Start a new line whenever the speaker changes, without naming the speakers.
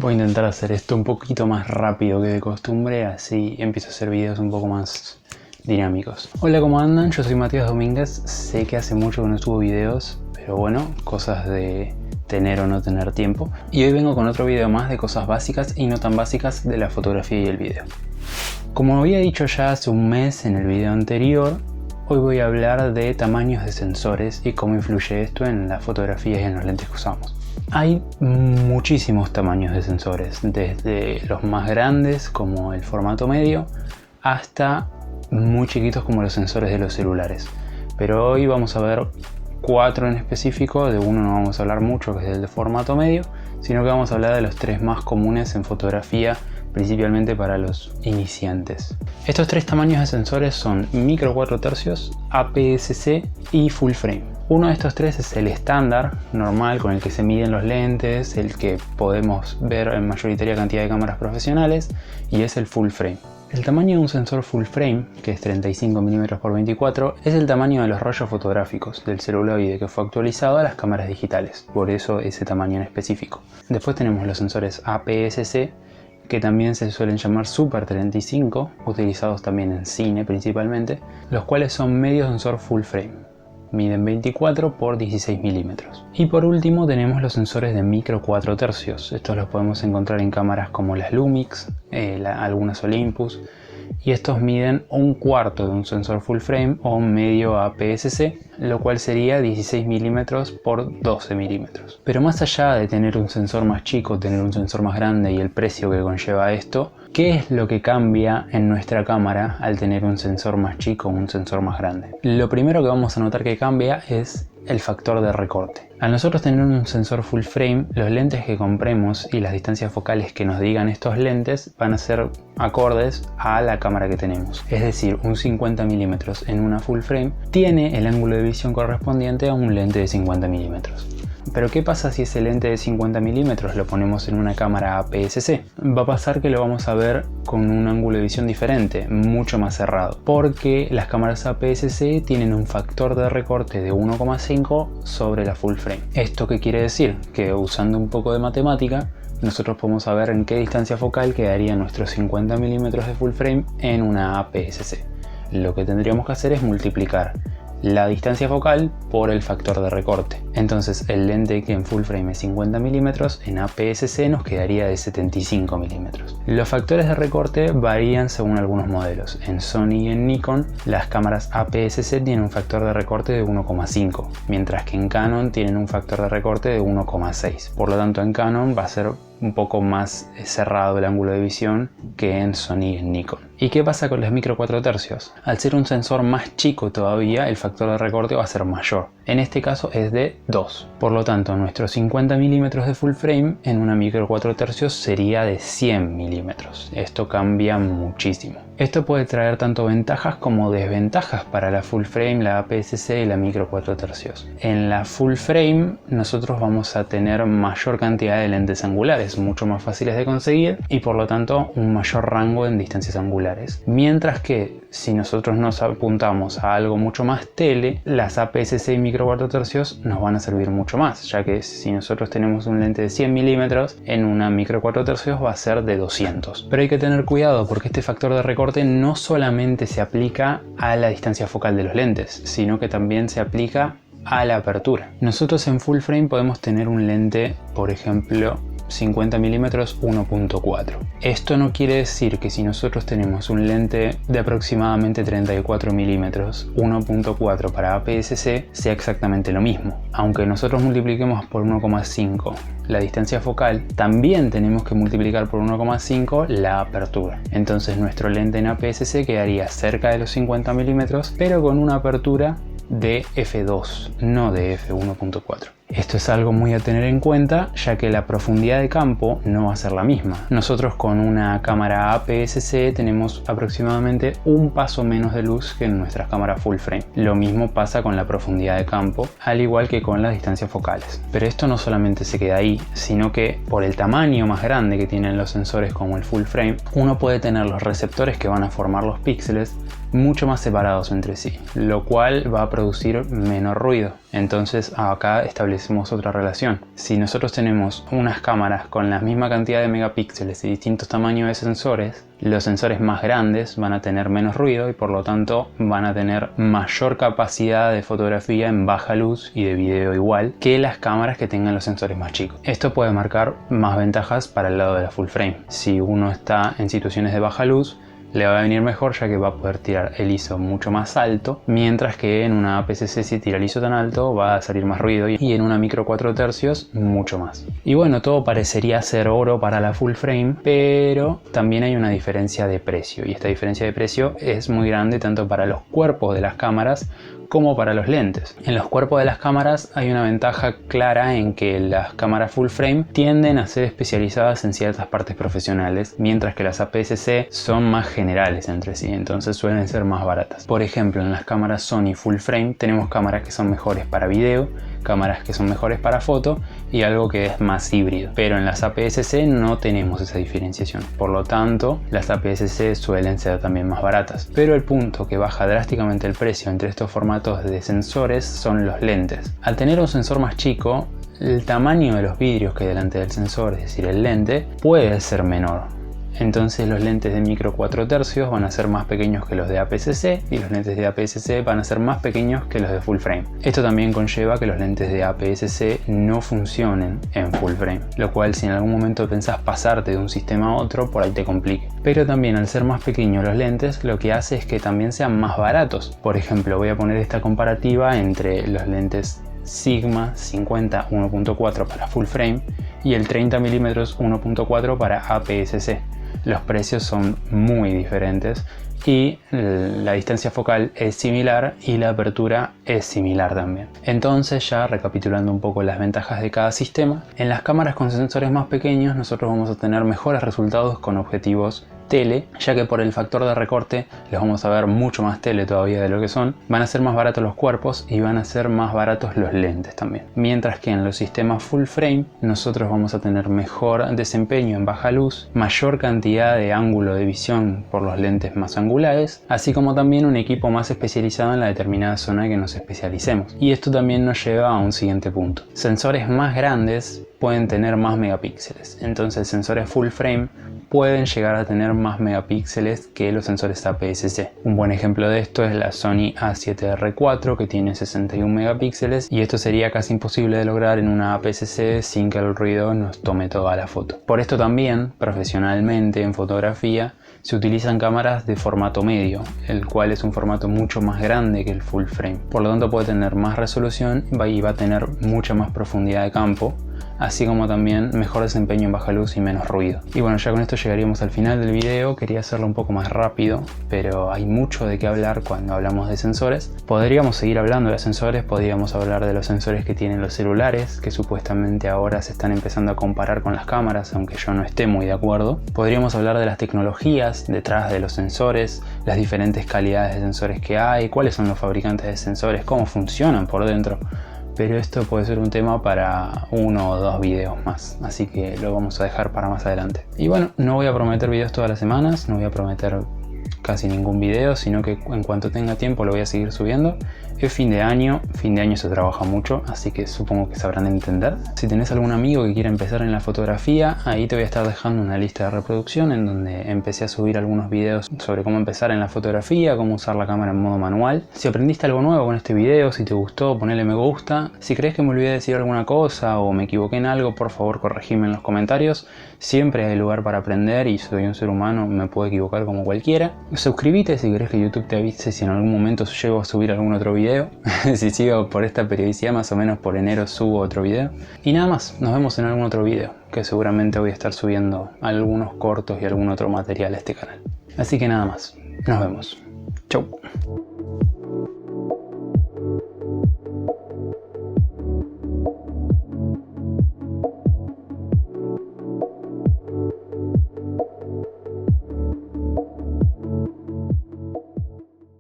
Voy a intentar hacer esto un poquito más rápido que de costumbre, así empiezo a hacer videos un poco más dinámicos. Hola, ¿cómo andan? Yo soy Matías Domínguez. Sé que hace mucho que no subo videos, pero bueno, cosas de tener o no tener tiempo. Y hoy vengo con otro video más de cosas básicas y no tan básicas de la fotografía y el video. Como había dicho ya hace un mes en el video anterior, hoy voy a hablar de tamaños de sensores y cómo influye esto en las fotografías y en los lentes que usamos. Hay muchísimos tamaños de sensores, desde los más grandes como el formato medio hasta muy chiquitos como los sensores de los celulares. Pero hoy vamos a ver 4 en específico. De uno no vamos a hablar mucho, que es el de formato medio, sino que vamos a hablar de los 3 más comunes en fotografía, principalmente para los iniciantes. Estos 3 tamaños de sensores son micro 4 tercios, APS-C y full frame. Uno de estos 3 es el estándar normal con el que se miden los lentes, el que podemos ver en mayoritaria cantidad de cámaras profesionales, y es el full frame. El tamaño de un sensor full frame, que es 35 mm x 24, es el tamaño de los rollos fotográficos del celuloide que fue actualizado a las cámaras digitales, por eso ese tamaño en específico. Después tenemos los sensores APS-C, que también se suelen llamar Super 35, utilizados también en cine principalmente, los cuales son medio sensor full frame. Miden 24 por 16 milímetros. Y por último tenemos los sensores de micro 4 tercios. Estos los podemos encontrar en cámaras como las Lumix, algunas Olympus, y estos miden un cuarto de un sensor full frame o medio APS-C, lo cual sería 16 milímetros por 12 milímetros. Pero más allá de tener un sensor más chico, tener un sensor más grande y el precio que conlleva esto, ¿qué es lo que cambia en nuestra cámara al tener un sensor más chico o un sensor más grande? Lo primero que vamos a notar que cambia es el factor de recorte. Al nosotros tener un sensor full frame, los lentes que compremos y las distancias focales que nos digan estos lentes van a ser acordes a la cámara que tenemos. Es decir, un 50 milímetros en una full frame tiene el ángulo de visión correspondiente a un lente de 50 milímetros. Pero ¿qué pasa si ese lente de 50 milímetros lo ponemos en una cámara APS-C? Va a pasar que lo vamos a ver con un ángulo de visión diferente, mucho más cerrado, porque las cámaras APS-C tienen un factor de recorte de 1,5 sobre la full frame. ¿Esto qué quiere decir? Que usando un poco de matemática, nosotros podemos saber en qué distancia focal quedarían nuestros 50 milímetros de full frame en una APS-C. Lo que tendríamos que hacer es multiplicar la distancia focal por el factor de recorte. Entonces el lente que en full frame es 50 milímetros, en APS-C nos quedaría de 75 milímetros. Los factores de recorte varían según algunos modelos. En Sony y en Nikon las cámaras APS-C tienen un factor de recorte de 1,5, mientras que en Canon tienen un factor de recorte de 1,6. Por lo tanto en Canon va a ser un poco más cerrado el ángulo de visión que en Sony y en Nikon. ¿Y qué pasa con los micro 4 tercios? Al ser un sensor más chico todavía, el factor de recorte va a ser mayor. En este caso es de 2. Por lo tanto, nuestros 50 milímetros de full frame en una micro 4 tercios sería de 100 milímetros. Esto cambia muchísimo. Esto puede traer tanto ventajas como desventajas para la full frame, la APS-C y la micro 4 tercios. En la full frame nosotros vamos a tener mayor cantidad de lentes angulares, mucho más fáciles de conseguir y por lo tanto un mayor rango en distancias angulares. Mientras que si nosotros nos apuntamos a algo mucho más tele, las APS-C y micro 4 tercios nos van a servir mucho más, ya que si nosotros tenemos un lente de 100 milímetros, en una micro 4 tercios va a ser de 200. Pero hay que tener cuidado porque este factor de recorte no solamente se aplica a la distancia focal de los lentes, sino que también se aplica a la apertura. Nosotros en full frame podemos tener un lente, por ejemplo, 50 milímetros 1.4. Esto no quiere decir que si nosotros tenemos un lente de aproximadamente 34 milímetros 1.4 para APS-C sea exactamente lo mismo. Aunque nosotros multipliquemos por 1,5 la distancia focal, también tenemos que multiplicar por 1,5 la apertura. Entonces nuestro lente en APS-C quedaría cerca de los 50 milímetros, pero con una apertura de f2, no de f1.4. Esto es algo muy a tener en cuenta, ya que la profundidad de campo no va a ser la misma. Nosotros con una cámara APS-C tenemos aproximadamente un paso menos de luz que en nuestras cámaras full frame. Lo mismo pasa con la profundidad de campo, al igual que con las distancias focales. Pero esto no solamente se queda ahí, sino que por el tamaño más grande que tienen los sensores como el full frame, uno puede tener los receptores que van a formar los píxeles mucho más separados entre sí, lo cual va a producir menos ruido. Entonces acá establecemos otra relación. Si nosotros tenemos unas cámaras con la misma cantidad de megapíxeles y distintos tamaños de sensores, los sensores más grandes van a tener menos ruido y por lo tanto van a tener mayor capacidad de fotografía en baja luz y de video igual que las cámaras que tengan los sensores más chicos. Esto puede marcar más ventajas para el lado de la full frame. Si uno está en situaciones de baja luz, le va a venir mejor, ya que va a poder tirar el ISO mucho más alto, mientras que en una APS-C, si tira el ISO tan alto, va a salir más ruido, y en una micro 4 tercios mucho más. Y bueno, todo parecería ser oro para la full frame, pero también hay una diferencia de precio, y esta diferencia de precio es muy grande tanto para los cuerpos de las cámaras como para los lentes. En los cuerpos de las cámaras hay una ventaja clara en que las cámaras full frame tienden a ser especializadas en ciertas partes profesionales, mientras que las APS-C son más generales entre sí, entonces suelen ser más baratas. Por ejemplo, en las cámaras Sony full frame tenemos cámaras que son mejores para video, cámaras que son mejores para foto y algo que es más híbrido. Pero en las APS-C no tenemos esa diferenciación, por lo tanto las APS-C suelen ser también más baratas. Pero el punto que baja drásticamente el precio entre estos formatos de sensores son los lentes. Al tener un sensor más chico, el tamaño de los vidrios que hay delante del sensor, es decir, el lente, puede ser menor. Entonces los lentes de micro 4 tercios van a ser más pequeños que los de APS-C y los lentes de APS-C van a ser más pequeños que los de full frame. Esto también conlleva que los lentes de APS-C no funcionen en full frame, lo cual si en algún momento pensás pasarte de un sistema a otro, por ahí te complique. Pero también al ser más pequeños los lentes, lo que hace es que también sean más baratos. Por ejemplo, voy a poner esta comparativa entre los lentes Sigma 50 1.4 para full frame y el 30 mm 1.4 para APS-C. Los precios son muy diferentes y la distancia focal es similar y la apertura es similar también. Entonces, ya recapitulando un poco las ventajas de cada sistema, en las cámaras con sensores más pequeños nosotros vamos a tener mejores resultados con objetivos tele, ya que por el factor de recorte los vamos a ver mucho más tele todavía de lo que son. Van a ser más baratos los cuerpos y van a ser más baratos los lentes también. Mientras que en los sistemas full frame nosotros vamos a tener mejor desempeño en baja luz, mayor cantidad de ángulo de visión por los lentes más angulares, así como también un equipo más especializado en la determinada zona que nos especialicemos. Y esto también nos lleva a un siguiente punto. Sensores más grandes pueden tener más megapíxeles, entonces sensores full frame pueden llegar a tener más megapíxeles que los sensores APS-C. Un buen ejemplo de esto es la Sony A7R4, que tiene 61 megapíxeles, y esto sería casi imposible de lograr en una APS-C sin que el ruido nos tome toda la foto. Por esto también, profesionalmente en fotografía, se utilizan cámaras de formato medio, el cual es un formato mucho más grande que el full frame. Por lo tanto puede tener más resolución y va a tener mucha más profundidad de campo, así como también mejor desempeño en baja luz y menos ruido. Y bueno, ya con esto llegaríamos al final del video. Quería hacerlo un poco más rápido, pero hay mucho de qué hablar cuando hablamos de sensores. Podríamos seguir hablando de sensores, podríamos hablar de los sensores que tienen los celulares, que supuestamente ahora se están empezando a comparar con las cámaras, aunque yo no esté muy de acuerdo. Podríamos hablar de las tecnologías detrás de los sensores, las diferentes calidades de sensores que hay, cuáles son los fabricantes de sensores, cómo funcionan por dentro. Pero esto puede ser un tema para 1 o 2 videos más, así que lo vamos a dejar para más adelante. Y bueno, no voy a prometer videos todas las semanas, no voy a prometer casi ningún video, sino que en cuanto tenga tiempo lo voy a seguir subiendo. Es fin de año se trabaja mucho, así que supongo que sabrán entender. Si tenés algún amigo que quiera empezar en la fotografía, ahí te voy a estar dejando una lista de reproducción en donde empecé a subir algunos videos sobre cómo empezar en la fotografía, cómo usar la cámara en modo manual. Si aprendiste algo nuevo con este video, si te gustó, ponele me gusta. Si crees que me olvidé de decir alguna cosa o me equivoqué en algo, por favor corregime en los comentarios. Siempre hay lugar para aprender y soy un ser humano, me puedo equivocar como cualquiera. Suscríbete si querés que YouTube te avise si en algún momento llego a subir algún otro video. Si sigo por esta periodicidad, más o menos por enero subo otro video. Y nada más, nos vemos en algún otro video, que seguramente voy a estar subiendo algunos cortos y algún otro material a este canal. Así que nada más, nos vemos. Chau.